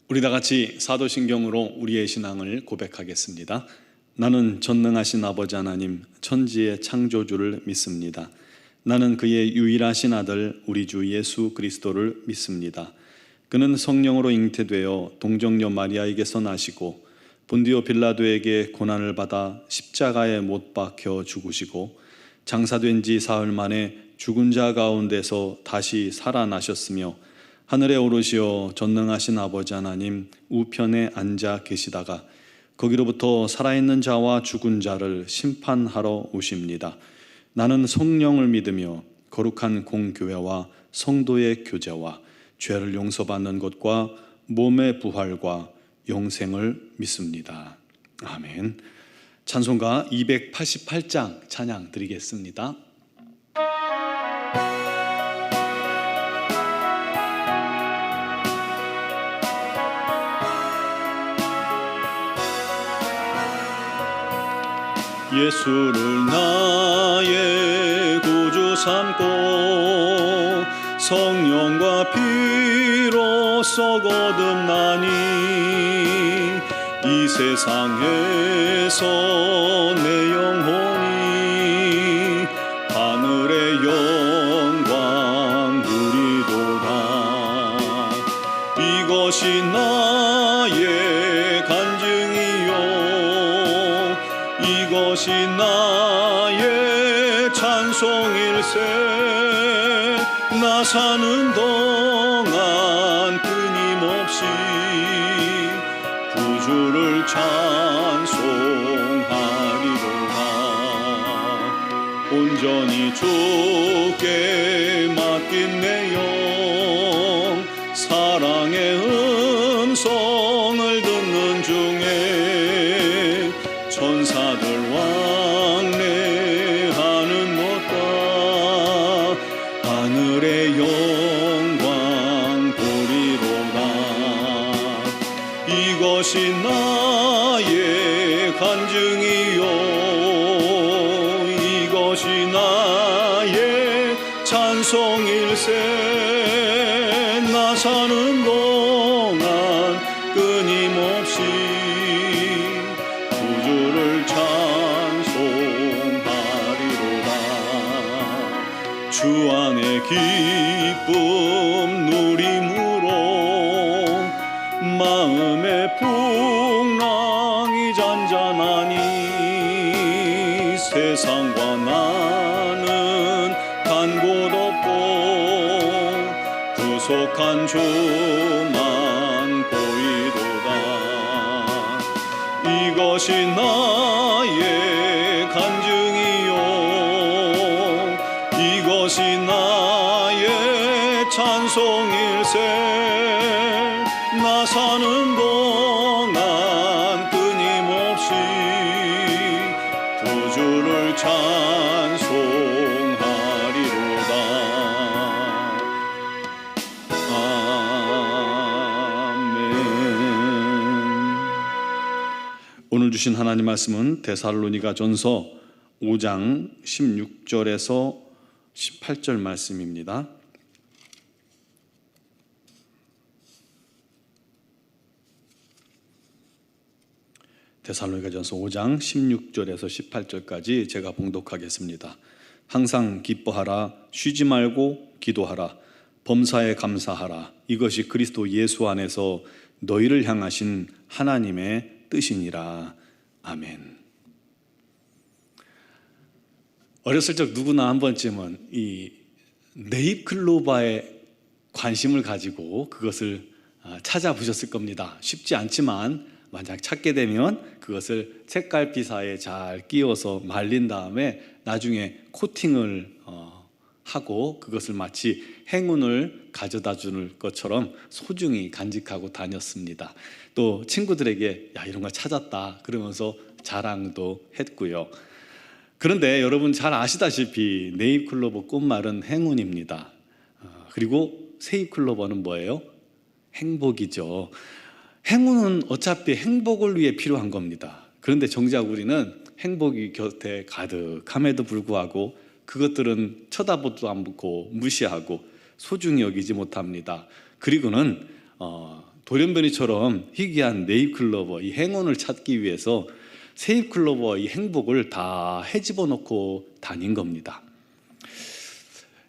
우리 다 같이 사도신경으로 우리의 신앙을 고백하겠습니다. 나는 전능하신 아버지 하나님 천지의 창조주를 믿습니다. 나는 그의 유일하신 아들 우리 주 예수 그리스도를 믿습니다. 그는 성령으로 잉태되어 동정녀 마리아에게서 나시고 본디오 빌라도에게 고난을 받아 십자가에 못 박혀 죽으시고 장사된 지 사흘 만에 죽은 자 가운데서 다시 살아나셨으며 하늘에 오르시어 전능하신 아버지 하나님 우편에 앉아 계시다가 거기로부터 살아있는 자와 죽은 자를 심판하러 오십니다. 나는 성령을 믿으며 거룩한 공교회와 성도의 교제와 죄를 용서받는 것과 몸의 부활과 영생을 믿습니다. 아멘. 찬송가 288장 찬양 드리겠습니다. 예수를 나의 구주 삼고 성령과 피로써 거듭나니 이 세상에서 내 영혼이 하늘의 영광 누리도다. 이것이 나의 간증이요 이것이 나의 찬송일세. 나 사는 동안 끊임없이 구주를 찬송하리로다. 온전히 주께 맡긴 내 영 사랑의 음성을 듣는 중에 천사들 왕래하는 것과 하늘의 영광 보리로다. 이것이 나의 간증이요 이것이 나의 찬송일세. 나 사는 동안 끊임없이 구주를 찬송하리로다. 주 안의 기쁨 누림으로 마음의 풍랑이 잔잔하니 세상과 나는 간 곳 없고 구속한 주만 보이도다. 이것이 나의 간증이요 이것이 나의 찬송일세. 나 사는 동안 끊임없이 구주를 찬송하리로다. 오늘 주신 하나님 말씀은 데살로니가전서 5장 16절에서 18절 말씀입니다. 데살로니가전서 5장 16절에서 18절까지 제가 봉독하겠습니다. 항상 기뻐하라, 쉬지 말고 기도하라, 범사에 감사하라. 이것이 그리스도 예수 안에서 너희를 향하신 하나님의 뜻이니라. 아멘. 어렸을 적 누구나 한 번쯤은 이 네잎클로바에 관심을 가지고 그것을 찾아보셨을 겁니다. 쉽지 않지만 만약 찾게 되면 그것을 책갈피사에 잘 끼워서 말린 다음에 나중에 코팅을 하고 그것을 마치 행운을 가져다 주는 것처럼 소중히 간직하고 다녔습니다. 또 친구들에게 야 이런 거 찾았다 그러면서 자랑도 했고요. 그런데 여러분 잘 아시다시피 네잎클로버 꽃말은 행운입니다. 그리고 세잎클로버는 뭐예요? 행복이죠. 행운은 어차피 행복을 위해 필요한 겁니다. 그런데 정작 우리는 행복이 곁에 가득함에도 불구하고 그것들은 쳐다보지도 않고 무시하고 소중히 여기지 못합니다. 그리고는 돌연변이처럼 희귀한 네잎클로버, 이 행운을 찾기 위해서 세잎클로버 이 행복을 다 헤집어 놓고 다닌 겁니다.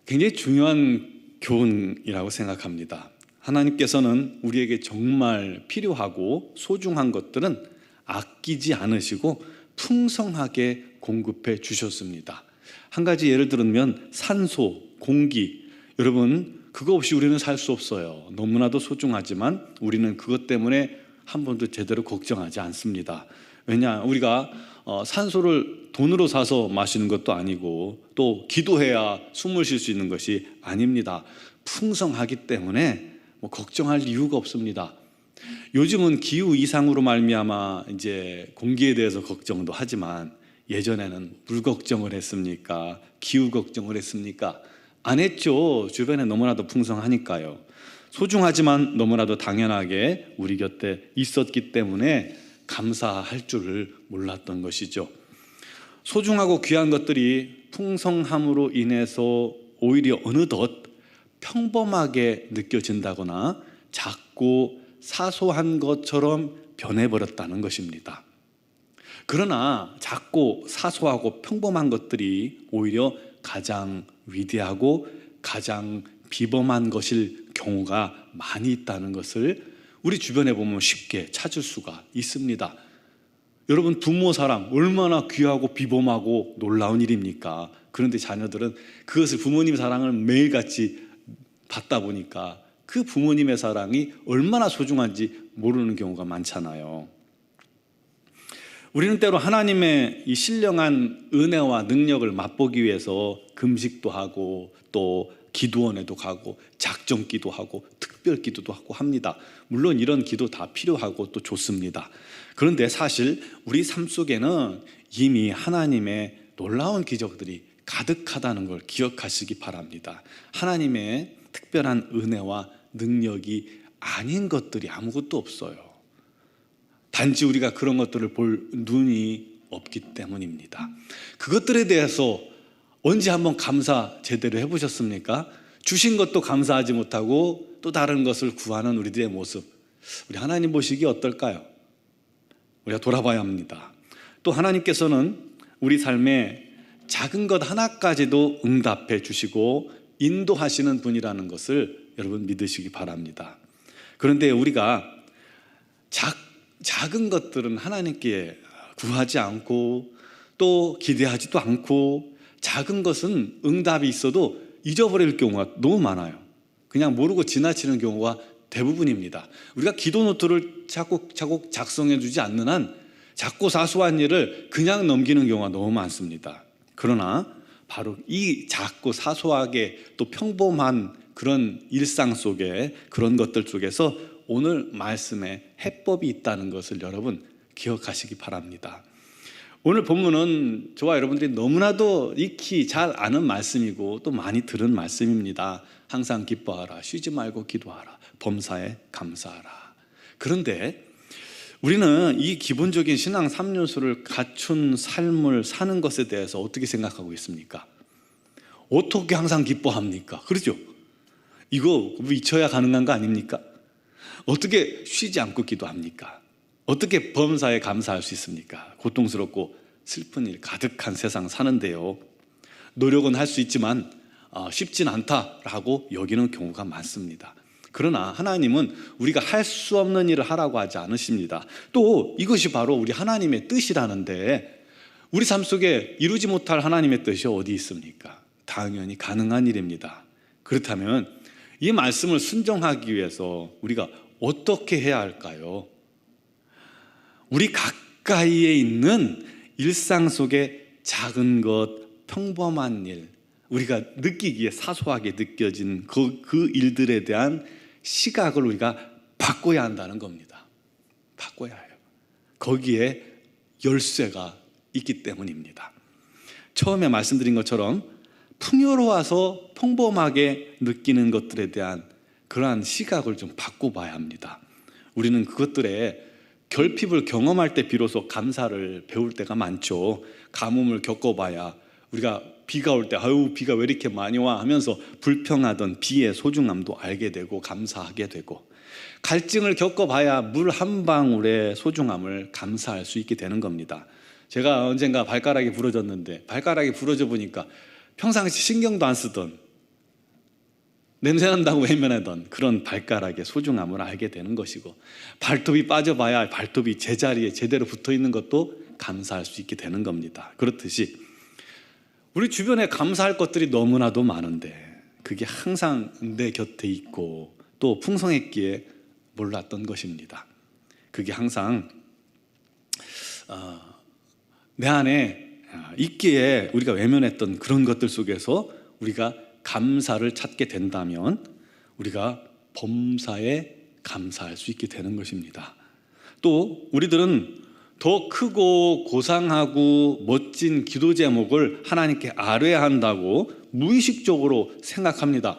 굉장히 중요한 교훈이라고 생각합니다. 하나님께서는 우리에게 정말 필요하고 소중한 것들은 아끼지 않으시고 풍성하게 공급해 주셨습니다. 한 가지 예를 들면 산소, 공기, 여러분 그거 없이 우리는 살 수 없어요. 너무나도 소중하지만 우리는 그것 때문에 한 번도 제대로 걱정하지 않습니다. 왜냐, 우리가 산소를 돈으로 사서 마시는 것도 아니고 또 기도해야 숨을 쉴 수 있는 것이 아닙니다. 풍성하기 때문에 걱정할 이유가 없습니다. 요즘은 기후 이상으로 말미암아 이제 공기에 대해서 걱정도 하지만 예전에는 물 걱정을 했습니까? 기후 걱정을 했습니까? 안 했죠. 주변에 너무나도 풍성하니까요. 소중하지만 너무나도 당연하게 우리 곁에 있었기 때문에 감사할 줄을 몰랐던 것이죠. 소중하고 귀한 것들이 풍성함으로 인해서 오히려 어느덧 평범하게 느껴진다거나 작고 사소한 것처럼 변해버렸다는 것입니다. 그러나 작고 사소하고 평범한 것들이 오히려 가장 위대하고 가장 비범한 것일 경우가 많이 있다는 것을 우리 주변에 보면 쉽게 찾을 수가 있습니다. 여러분, 부모 사랑 얼마나 귀하고 비범하고 놀라운 일입니까? 그런데 자녀들은 그것을 부모님 사랑을 매일같이 받다 보니까 그 부모님의 사랑이 얼마나 소중한지 모르는 경우가 많잖아요. 우리는 때로 하나님의 이 신령한 은혜와 능력을 맛보기 위해서 금식도 하고 또 기도원에도 가고 작정기도 하고 특별기도도 하고 합니다. 물론 이런 기도 다 필요하고 또 좋습니다. 그런데 사실 우리 삶 속에는 이미 하나님의 놀라운 기적들이 가득하다는 걸 기억하시기 바랍니다. 하나님의 특별한 은혜와 능력이 아닌 것들이 아무것도 없어요. 단지 우리가 그런 것들을 볼 눈이 없기 때문입니다. 그것들에 대해서 언제 한번 감사 제대로 해보셨습니까? 주신 것도 감사하지 못하고 또 다른 것을 구하는 우리들의 모습, 우리 하나님 보시기 어떨까요? 우리가 돌아봐야 합니다. 또 하나님께서는 우리 삶에 작은 것 하나까지도 응답해 주시고 인도하시는 분이라는 것을 여러분 믿으시기 바랍니다. 그런데 우리가 작은 것들은 하나님께 구하지 않고 또 기대하지도 않고 작은 것은 응답이 있어도 잊어버릴 경우가 너무 많아요. 그냥 모르고 지나치는 경우가 대부분입니다. 우리가 기도 노트를 차곡차곡 작성해 주지 않는 한 작고 사소한 일을 그냥 넘기는 경우가 너무 많습니다. 그러나 바로 이 작고 사소하게 또 평범한 그런 일상 속에 그런 것들 속에서 오늘 말씀에 해법이 있다는 것을 여러분 기억하시기 바랍니다. 오늘 본문은 저와 여러분들이 너무나도 익히 잘 아는 말씀이고 또 많이 들은 말씀입니다. 항상 기뻐하라, 쉬지 말고 기도하라, 범사에 감사하라. 그런데 우리는 이 기본적인 신앙 3요소를 갖춘 삶을 사는 것에 대해서 어떻게 생각하고 있습니까? 어떻게 항상 기뻐합니까? 그렇죠? 이거 잊혀야 가능한 거 아닙니까? 어떻게 쉬지 않고 기도합니까? 어떻게 범사에 감사할 수 있습니까? 고통스럽고 슬픈 일 가득한 세상 사는데요, 노력은 할 수 있지만 쉽진 않다라고 여기는 경우가 많습니다. 그러나 하나님은 우리가 할 수 없는 일을 하라고 하지 않으십니다. 또 이것이 바로 우리 하나님의 뜻이라는데 우리 삶 속에 이루지 못할 하나님의 뜻이 어디 있습니까? 당연히 가능한 일입니다. 그렇다면 이 말씀을 순종하기 위해서 우리가 어떻게 해야 할까요? 우리 가까이에 있는 일상 속의 작은 것, 평범한 일, 우리가 느끼기에 사소하게 느껴진 그 일들에 대한 시각을 우리가 바꿔야 한다는 겁니다. 바꿔야 해요. 거기에 열쇠가 있기 때문입니다. 처음에 말씀드린 것처럼 풍요로워서 평범하게 느끼는 것들에 대한 그러한 시각을 좀 바꿔봐야 합니다. 우리는 그것들에 결핍을 경험할 때 비로소 감사를 배울 때가 많죠. 가뭄을 겪어봐야 우리가 비가 올 때 아유 비가 왜 이렇게 많이 와 하면서 불평하던 비의 소중함도 알게 되고 감사하게 되고, 갈증을 겪어봐야 물 한 방울의 소중함을 감사할 수 있게 되는 겁니다. 제가 언젠가 발가락이 부러졌는데 발가락이 부러져 보니까 평상시 신경도 안 쓰던, 냄새난다고 외면하던 그런 발가락의 소중함을 알게 되는 것이고, 발톱이 빠져봐야 발톱이 제자리에 제대로 붙어있는 것도 감사할 수 있게 되는 겁니다. 그렇듯이 우리 주변에 감사할 것들이 너무나도 많은데 그게 항상 내 곁에 있고 또 풍성했기에 몰랐던 것입니다. 그게 항상 내 안에 있기에 우리가 외면했던 그런 것들 속에서 우리가 감사를 찾게 된다면 우리가 범사에 감사할 수 있게 되는 것입니다. 또 우리들은 더 크고 고상하고 멋진 기도 제목을 하나님께 아뢰야 한다고 무의식적으로 생각합니다.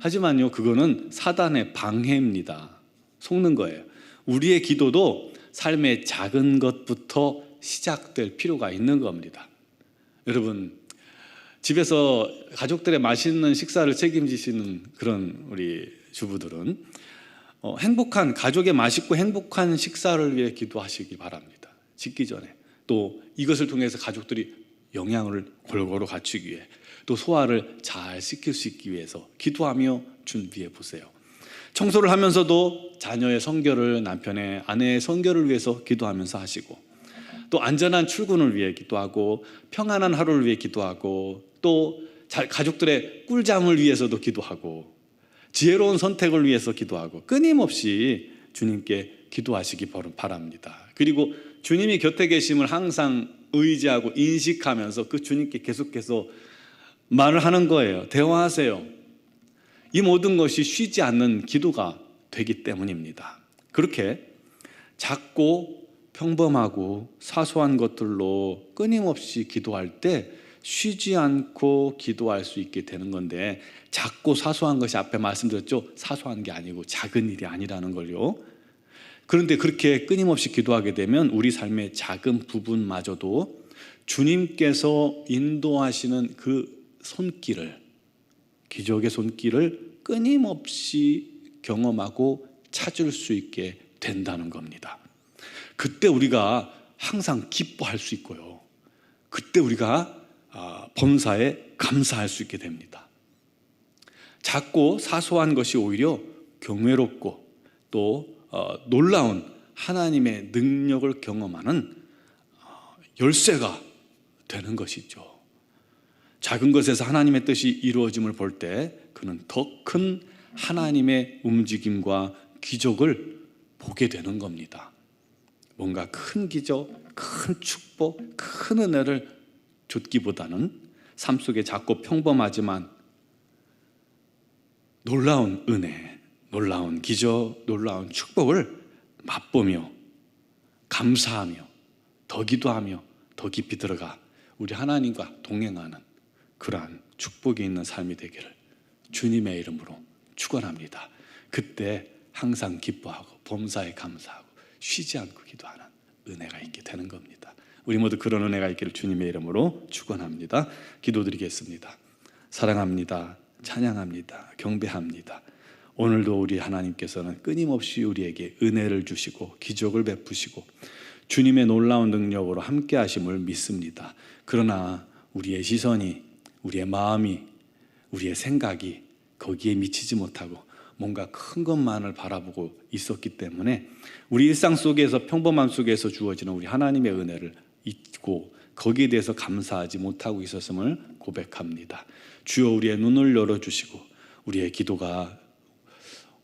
하지만요, 그거는 사단의 방해입니다. 속는 거예요. 우리의 기도도 삶의 작은 것부터 시작될 필요가 있는 겁니다. 여러분, 집에서 가족들의 맛있는 식사를 책임지시는 그런 우리 주부들은 행복한, 가족의 맛있고 행복한 식사를 위해 기도하시기 바랍니다. 짓기 전에. 또 이것을 통해서 가족들이 영양을 골고루 갖추기 위해, 또 소화를 잘 시킬 수 있기 위해서 기도하며 준비해 보세요. 청소를 하면서도 자녀의 성결을, 남편의, 아내의 성결을 위해서 기도하면서 하시고, 또 안전한 출근을 위해 기도하고, 평안한 하루를 위해 기도하고, 또 가족들의 꿀잠을 위해서도 기도하고, 지혜로운 선택을 위해서 기도하고, 끊임없이 주님께 기도하시기 바랍니다. 그리고 주님이 곁에 계심을 항상 의지하고 인식하면서 그 주님께 계속해서 말을 하는 거예요. 대화하세요. 이 모든 것이 쉬지 않는 기도가 되기 때문입니다. 그렇게 작고 평범하고 사소한 것들로 끊임없이 기도할 때 쉬지 않고 기도할 수 있게 되는 건데, 작고 사소한 것이 앞에 말씀드렸죠. 사소한 게 아니고 작은 일이 아니라는 걸요. 그런데 그렇게 끊임없이 기도하게 되면 우리 삶의 작은 부분마저도 주님께서 인도하시는 그 손길을, 기적의 손길을 끊임없이 경험하고 찾을 수 있게 된다는 겁니다. 그때 우리가 항상 기뻐할 수 있고요, 그때 우리가 범사에 감사할 수 있게 됩니다. 작고 사소한 것이 오히려 경외롭고 또 놀라운 하나님의 능력을 경험하는 열쇠가 되는 것이죠. 작은 것에서 하나님의 뜻이 이루어짐을 볼 때 그는 더 큰 하나님의 움직임과 기적을 보게 되는 겁니다. 뭔가 큰 기적, 큰 축복, 큰 은혜를 줬기보다는 삶 속에 작고 평범하지만 놀라운 은혜, 놀라운 기적, 놀라운 축복을 맛보며 감사하며 더 기도하며 더 깊이 들어가 우리 하나님과 동행하는 그러한 축복이 있는 삶이 되기를 주님의 이름으로 축원합니다. 그때 항상 기뻐하고 범사에 감사하고 쉬지 않고 기도하는 은혜가 있게 되는 겁니다. 우리 모두 그런 은혜가 있기를 주님의 이름으로 축원합니다. 기도드리겠습니다. 사랑합니다. 찬양합니다. 경배합니다. 오늘도 우리 하나님께서는 끊임없이 우리에게 은혜를 주시고 기적을 베푸시고 주님의 놀라운 능력으로 함께 하심을 믿습니다. 그러나 우리의 시선이, 우리의 마음이, 우리의 생각이 거기에 미치지 못하고 뭔가 큰 것만을 바라보고 있었기 때문에 우리 일상 속에서, 평범함 속에서 주어지는 우리 하나님의 은혜를 잊고 거기에 대해서 감사하지 못하고 있었음을 고백합니다. 주여, 우리의 눈을 열어주시고 우리의 기도가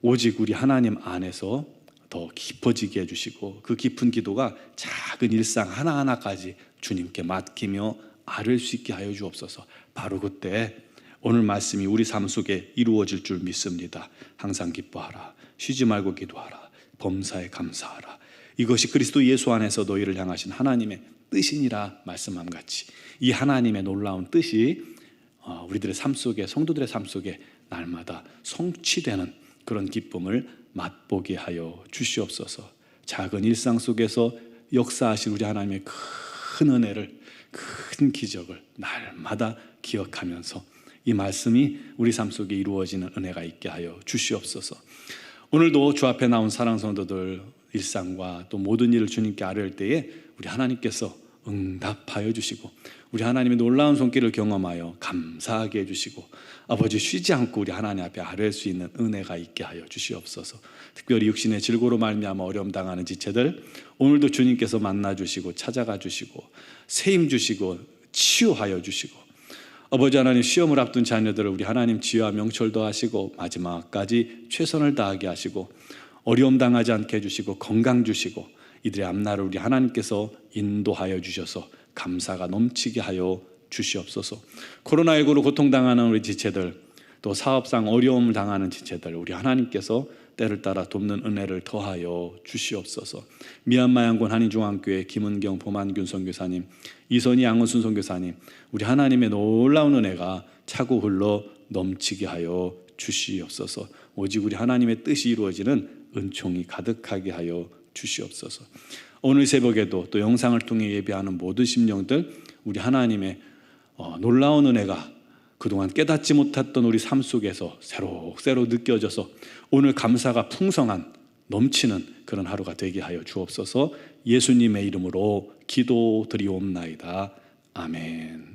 오직 우리 하나님 안에서 더 깊어지게 해주시고 그 깊은 기도가 작은 일상 하나하나까지 주님께 맡기며 아뢰 수 있게 하여 주옵소서. 바로 그때 오늘 말씀이 우리 삶 속에 이루어질 줄 믿습니다. 항상 기뻐하라, 쉬지 말고 기도하라, 범사에 감사하라. 이것이 그리스도 예수 안에서 너희를 향하신 하나님의 뜻이니라 말씀함 같이 이 하나님의 놀라운 뜻이 우리들의 삶 속에, 성도들의 삶 속에 날마다 성취되는 그런 기쁨을 맛보게 하여 주시옵소서. 작은 일상 속에서 역사하신 우리 하나님의 큰 은혜를, 큰 기적을 날마다 기억하면서 이 말씀이 우리 삶 속에 이루어지는 은혜가 있게 하여 주시옵소서. 오늘도 주 앞에 나온 사랑 성도들 일상과 또 모든 일을 주님께 아뢰을 때에 우리 하나님께서 응답하여 주시고 우리 하나님의 놀라운 손길을 경험하여 감사하게 해주시고 아버지 쉬지 않고 우리 하나님 앞에 아뢰을 수 있는 은혜가 있게 하여 주시옵소서. 특별히 육신의 질고로 말미암아 어려움 당하는 지체들 오늘도 주님께서 만나 주시고 찾아가 주시고 세임 주시고 치유하여 주시고 아버지 하나님 시험을 앞둔 자녀들을 우리 하나님 지혜와 명철도 하시고 마지막까지 최선을 다하게 하시고 어려움 당하지 않게 해주시고 건강 주시고 이들의 앞날을 우리 하나님께서 인도하여 주셔서 감사가 넘치게 하여 주시옵소서. 코로나19로 고통당하는 우리 지체들 또 사업상 어려움을 당하는 지체들 우리 하나님께서 때를 따라 돕는 은혜를 더하여 주시옵소서. 미얀마 양곤 한인중앙교회 김은경 보만균 선교사님, 이선희 양원순 선교사님 우리 하나님의 놀라운 은혜가 차고 흘러 넘치게 하여 주시옵소서. 오직 우리 하나님의 뜻이 이루어지는 은총이 가득하게 하여 주시옵소서. 오늘 새벽에도 또 영상을 통해 예배하는 모든 심령들 우리 하나님의 놀라운 은혜가 그동안 깨닫지 못했던 우리 삶 속에서 새록새록 느껴져서 오늘 감사가 풍성한 넘치는 그런 하루가 되게 하여 주옵소서. 예수님의 이름으로 기도드리옵나이다. 아멘.